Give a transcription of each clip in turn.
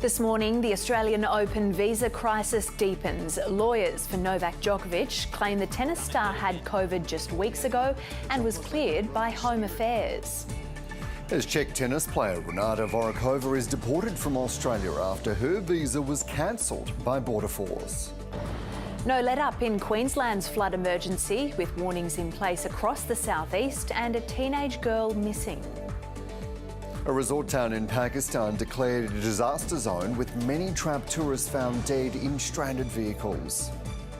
This morning, the Australian Open visa crisis deepens. Lawyers for Novak Djokovic claim the tennis star had COVID just weeks ago and was cleared by Home Affairs. As Czech tennis player Renata Voráčová is deported from Australia after her visa was cancelled by Border Force. No let-up in Queensland's flood emergency, with warnings in place across the southeast and a teenage girl missing. A resort town in Pakistan declared a disaster zone with many trapped tourists found dead in stranded vehicles.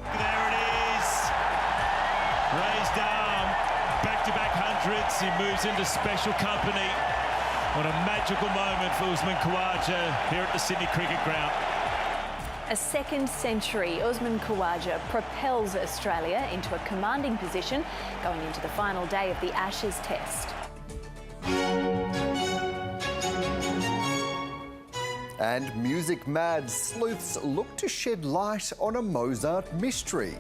There it is. Raised arm, back-to-back hundreds. He moves into special company. What a magical moment for Usman Khawaja here at the Sydney Cricket Ground. A second century, Usman Khawaja propels Australia into a commanding position going into the final day of the Ashes Test. And music-mad sleuths look to shed light on a Mozart mystery.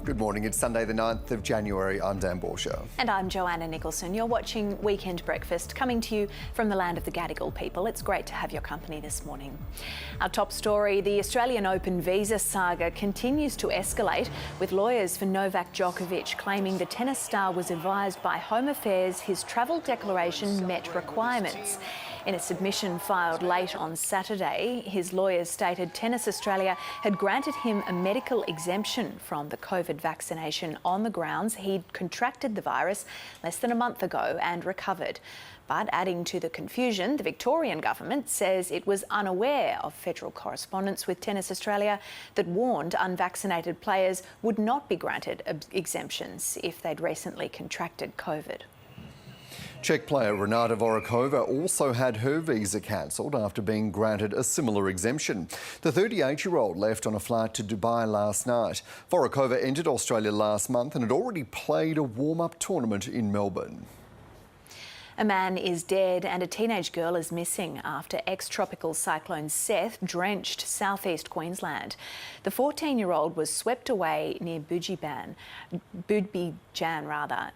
Good morning, it's Sunday the 9th of January. I'm Dan Borsha. And I'm Joanna Nicholson. You're watching Weekend Breakfast, coming to you from the land of the Gadigal people. It's great to have your company this morning. Our top story, the Australian Open visa saga continues to escalate, with lawyers for Novak Djokovic claiming the tennis star was advised by Home Affairs his travel declaration met requirements. In a submission filed late on Saturday, his lawyers stated Tennis Australia had granted him a medical exemption from the COVID vaccination on the grounds he'd contracted the virus less than a month ago and recovered. But adding to the confusion, the Victorian government says it was unaware of federal correspondence with Tennis Australia that warned unvaccinated players would not be granted exemptions if they'd recently contracted COVID. Czech player Renata Voráčová also had her visa cancelled after being granted a similar exemption. The 38-year-old left on a flight to Dubai last night. Voráčová entered Australia last month and had already played a warm-up tournament in Melbourne. A man is dead and a teenage girl is missing after ex-tropical cyclone Seth drenched southeast Queensland. The 14-year-old was swept away near Budbijan.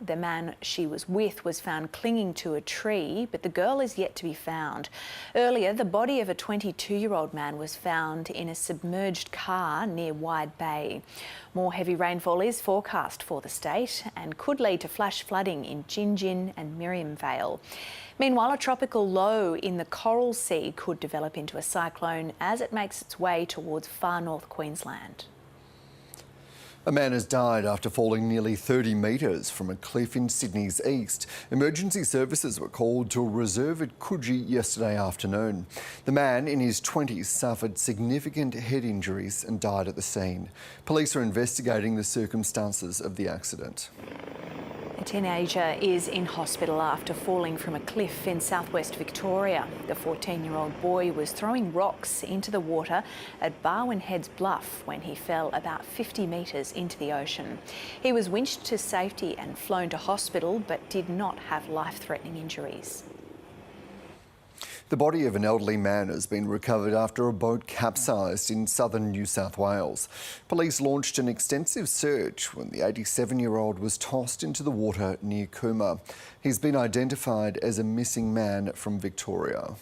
The man she was with was found clinging to a tree, but the girl is yet to be found. Earlier, the body of a 22-year-old man was found in a submerged car near Wide Bay. More heavy rainfall is forecast for the state and could lead to flash flooding in Gingin and Miriam Vale. Meanwhile, a tropical low in the Coral Sea could develop into a cyclone as it makes its way towards far north Queensland. A man has died after falling nearly 30 metres from a cliff in Sydney's east. Emergency services were called to a reserve at Coogee yesterday afternoon. The man in his 20s suffered significant head injuries and died at the scene. Police are investigating the circumstances of the accident. A teenager is in hospital after falling from a cliff in southwest Victoria. The 14-year-old boy was throwing rocks into the water at Barwon Heads Bluff when he fell about 50 metres into the ocean. He was winched to safety and flown to hospital but did not have life-threatening injuries. The body of an elderly man has been recovered after a boat capsized in southern New South Wales. Police launched an extensive search when the 87-year-old was tossed into the water near Cooma. He's been identified as a missing man from Victoria.